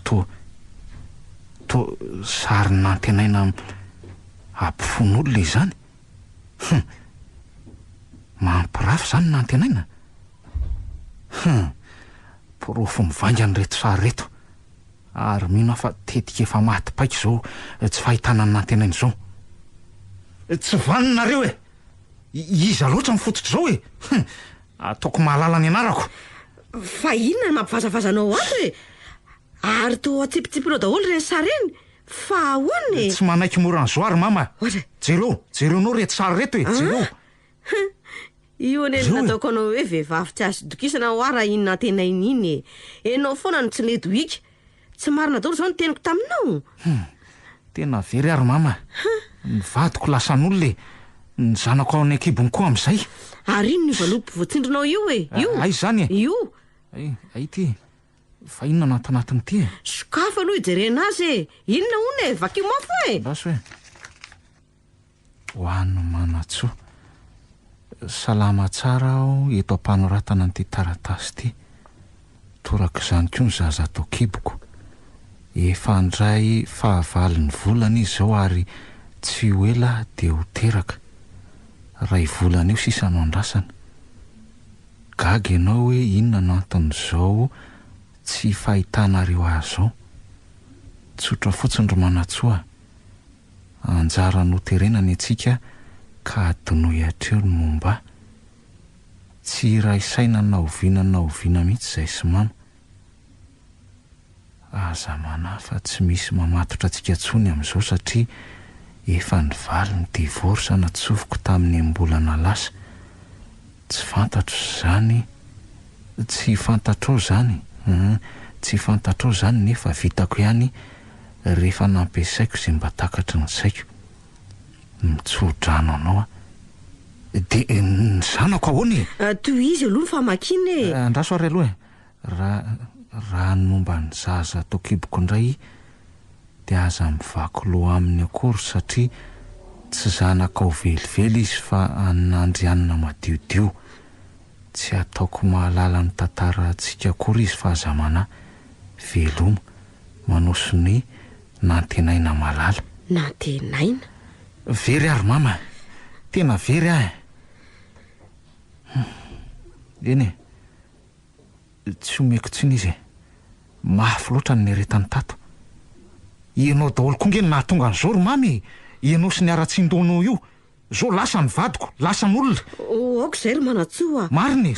to sary nantenaina ampifon'olona izany. Mampirafy zany nantenaina. Porofo mivangany reto sary reto. Ary mino afa tetika efa maty paika izao tsy fahitana ny nantenainy izao. Tsy vaninareo e. Iza loatra mifototra izao e. Ataoko mahalala ny anarako. Fa inona ny mampivazavazanao ato e. Ary to atsipitsipinao daholo ireny sary eny. Fa ahoana e. Tsy manaiky mora ny zoary mama. Jerenao reto sary reto e. Jereo. Io ane nataoko anao hoe vehivavy tsy azo dokisana ho ara iny nantenainy iny e. Enao foana no tsy ledoika. Tsy marina daholo zao ny teniko taminao. Tena very ary mama. Ny vadiko lasan'olona e. Ny zanako ao any akibony koa amin'izay. Ary ino ny valopy voatsindrinao io e. Io. Ay zany e. Io. Ay ty. Fa inona natanatiny ty e. Sokafa aloha ijerena azy e. Inona hono e. Vakio mafo e. Baso e. Hoanno manatsoa. Salama tsara aho eto ampanoratana an'ity taratasy ty. Toraka izany koa ny zaza atao kiboko. Efa andray fahavaliny volana izy zao ary tsy ho ela dia ho teraka. Ray volana eo sisa no andrasana. Gaga ianao hoe inona no anton'izao tsy fahitanareo azy zao. Tsotra fotsiny ro manatsoa. Anjara no terenany antsika ka adonoy hatreo ny momba tsy raha isaina naoviana mihitsy izay sy mama. Aza manahy fa tsy misy mamatotra antsika ntsony amin'izao satria efa nivaly ny divorsa natsofoko tamin'ny mbolana lasa. Tsy fantatro zany, tsy fantatrao zany, tsy fantatrao zany nefa vitako ihany rehefa nampiasaiko izay mba takatry ny saiko. Mitsodrano anao de ny zanako ahoany toy izy aloha ny famakiny e. Andraso ary aloha raha ny momba ny zaza atao kiboko indray de aza mivako loha aminy akory satria tsy zanaka ao velively izy fa anandrianina madiodio. Tsy ataoko mahalala ny tantara antsika akory izy fa aza manahy veloma manao sony nantenaina malala. Nantenaina? Very ary mama, tena very ahy. Eny e, tsy omeko tsiny izy e. Mafy loatra ny neretany tato. Ianao daholo konge ny nahatonga an'izao ry mamy. Ianao sy ny ara-tsindono io. Zao lasa ny vadiko, lasa ny olona. Aoko izay ry manatsoa. Marina e.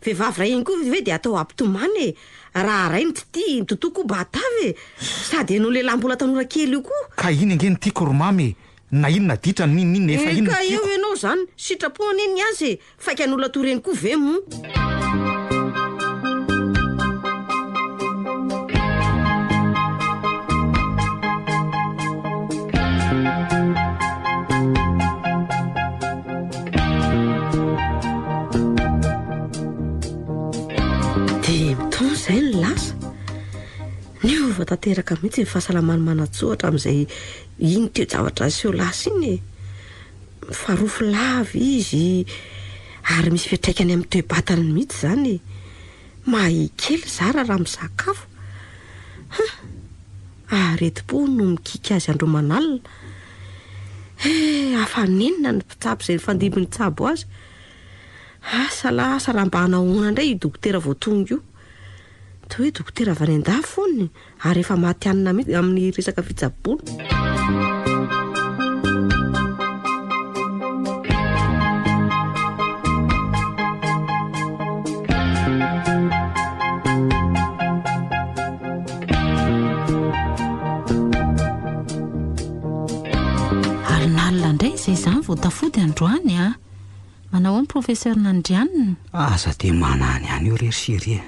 Vehivavy ray iny koa ve dia atao ampitomany e. Raha ray ny tity totoako mba hatavy e. Sady ianao lehilahy mbola tanora kely io koa. Ka iny ange ny tiako ry mamy. Na inona ditra ninina efa iny ka eo ianao zany sitrapoana iny azy e. Faika n'olona toreny koa ve mo. Zay ny lasa niova tanteraka mihitsy ny fahasalamany manatsoatra amin'izay iny teo zavatra azy eo lasa iny e. Mifarofo lava izy ary misy fiatraikany amin'ny toe-batany mihitsy zany e. Mahikely zara raha misakafo. Aretim-po no mikika azy andro manalina. Afanenina ny mpitsabo izay fandimby ny tsabo azy. Asa raha mba hanahoana indray i dokotera vao tonga io. Toa hoe dokotera avy any an-dafy foany ary efa maty anina mihitsy amin'ny resaka fitsaboana. Ary nalina indray izay izany vao tafody androany a. Manao ny professeur Nandrianina. Aza de manany any io rery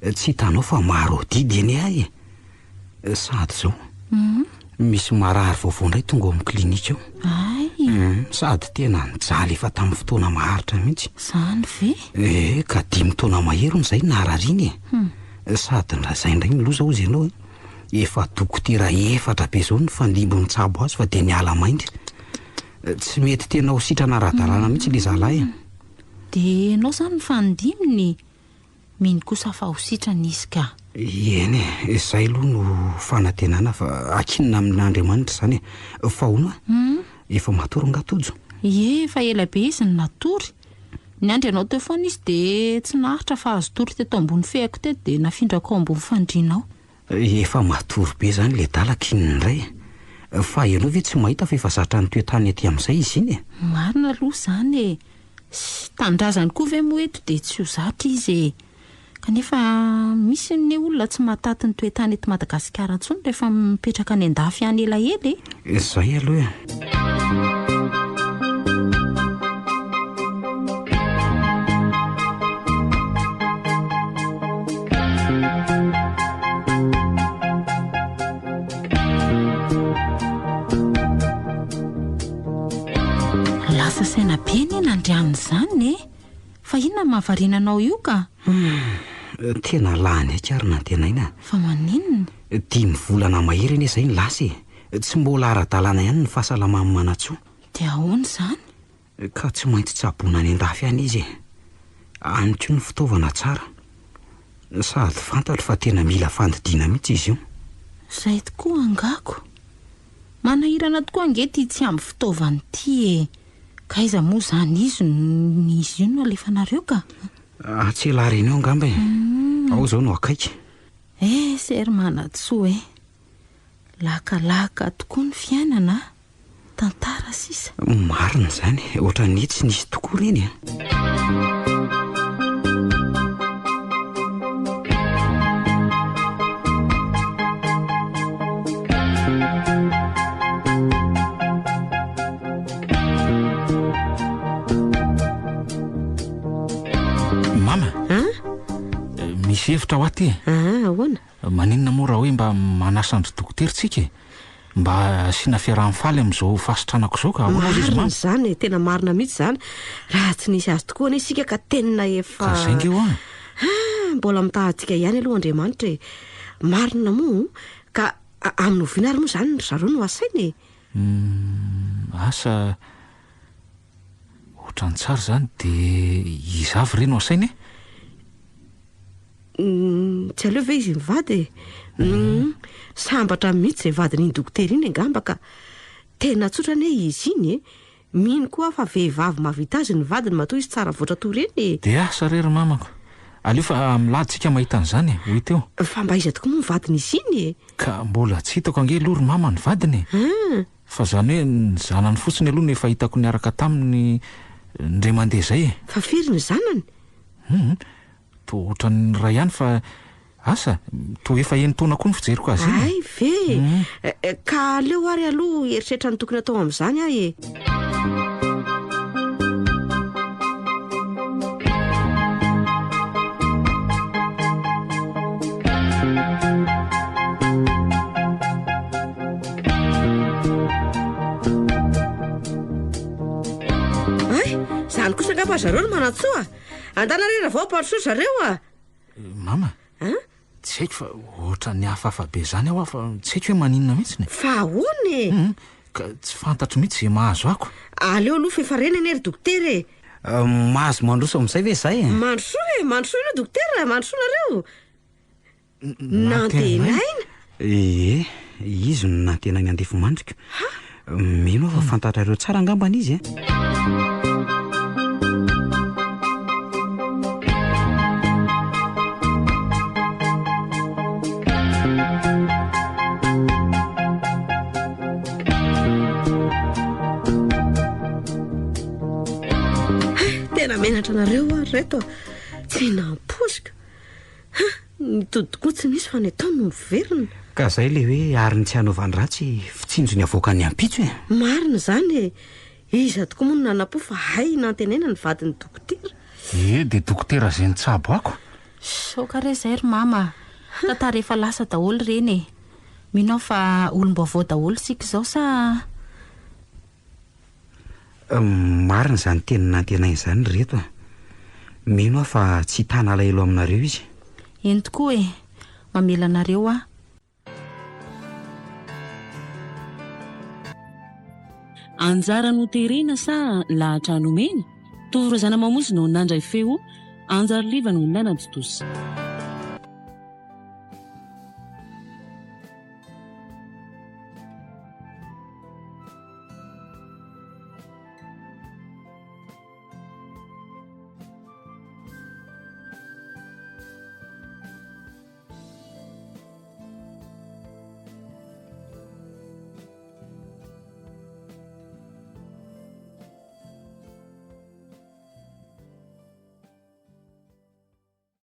tsy hitanao fa maro didy eny ahy e. Sady zao misy marary vaovao indray tonga ao amin'ny klinika eo. Sady tena nijaly efa tamin'ny fotoana maharitra mihitsy. Zany ve? Ka 5 taona mahery n'izay narariny e. Sady nrazay indray ny loza ozy ianao efa dokotera 4 be zao ny fandimbo ny tsabo azy fa de niala maindry. Tsy mety tena ho sitrana ara-dalàna mihitsy le zalahy e. De ianao zany ny fandiminy miny kosa fa ho sitrana izy ka. Eny e, izay aloha no fanantenana fa akinina amin'Andriamanitra zany e. Fa hono efa matory ngatojo. Fa ela be izy ny natory. Ny andro ianao teo foana izy de tsy nahitra fa azo tory teto ambony fehako teto de nafindraka ao ambony fandrianao. Efa matory be zany le dalaka iny indray. Fa ianao ve tsy mahita fa efa zatra ny toetany aty amin'izay izy iny e. Marina aloha zany e. Sy tandrazany koa ve mo eto de tsy ho zatra izy e. Kanefa misy ny olona tsy mahataty ny toetany eto Madagasikara intsony rehefa mipetraka any an-dafy any elaela e. Zay aloha e. Lasa saina be ny nandrianina zany e. Fa inona mahavarinanao io ka? Tena lany eka ary nantenaina. Fa maninona? 5 volana mahery anie izay ny lasa e. Tsy mbola ara-dalàna ihany ny fahasalamany manatsoa. De ahoana zany? Ka tsy maintsy tsaboana any an-dafy any izy e. Aniko ny fitaovana tsara. Sady fantatro fa tena mila fandidiana mihitsy izy io. Zay tokoa angako. Manahirana tokoa angety tsy amin'ny fitaovany ty e. Ka iza moa zany izy io no alefanareo ka? Tsy lareny eo angamba e. Ao zao no akaiky. Sery manatsoa e. Lakalaka tokoa ny fiainana. tantara sisa. Marina izany, ohatra ny tsy nisy tokoa reny a. Mama, misy hevitra ho aty. Ahoana? Maninona moa raha hoe mba manasandry dokoteritsika mba asiana fiaraha-mifaly amin'izao fasitranako izao ka ahoana izy Marina mama? zany, tena marina mihitsy zany. Raha tsy nisy azy tokoa ane isika ka tenina efa Ka zay nge ho a. mbola mitahantsika ihany aloha Andriamanitra e. Marina moa ka amin'ny oviana ary moa zany ry zareo no asainy e. Asa ohatrany tsara zany dia izy avy ireny ho asainy e? Tsy aleo ve izy mivady e? Sambatra mihitsy izay vadin'iny dokotera iny angamba ka tena tsotra ane izy iny e. Mino koa fa vehivavy mahavita azy ny vadiny matoa izy tsara voatra toy ireny e. Dia asa rery mamako. Aleo fa miladitsika mahita an'izany e, ho teo. Fa mba iza tokoa moa ny vadiny izy iny e. Ka mbola tsy hitako ange aloha ry mama ny vadiny e. Fa zany hoe ny zanany fotsiny aloha no efa hitako niaraka taminy ndray mandeha zay e. Fa firy ny zanany? To ohatran'ny ray ihany fa asa to efa taona koa ny fijeriko azy iny. Ay ve ka aleo ary aloha eritreritra ny tokony atao amin'izany ahy e. Ay, zany kosa angamba zareo no manatsoa. Andanarena vao patrosoa zareo a. Mama, tsy haiko fa ohatran'ny hafahafa be zany aho fa tsy haiko hoe maninona mihitsy ne. Fa ahoana e? Ka tsy fantatro mihitsy izay mahazo ako. Aleo aloha fefarena anie ry dokotera e. Mahazo mandroso amin'izay ve zay e? Mandrosoa e, mandrosoa ianao dokotera, mandrosoa nareo. Nantenaina? Izy no nantena ny andefo mandrika. Mino fa fantatrareo tsara angambany izy e. Tena menatra nareo a reto. Tsy namposika. Nitody tsy nisy fa ny ataony no miverina. Ka zay le hoe ary ny tsy hanaovany ratsy fitsinjo ny avoaka ny ampitso e. Marina zany e. Iza tokoa moa no nanam-po fa hay nantenaina ny vadin'ny dokotera. Dia dokotera izay nitsabo ako. Saoka re zay ry mama. Tantara efa lasa daholo reny e. Mino fa olom-baovao daholo sika izao sa... Marina zany teny nantenaina izany reto a. Mino fa tsy hitana alahelo aminareo izy. Eny tokoa e. Mamela anareo a. Anjara no terena sa lahatra nomeny? Tovorazana mamonjy no nandray feo anjara liva no nanajitosa.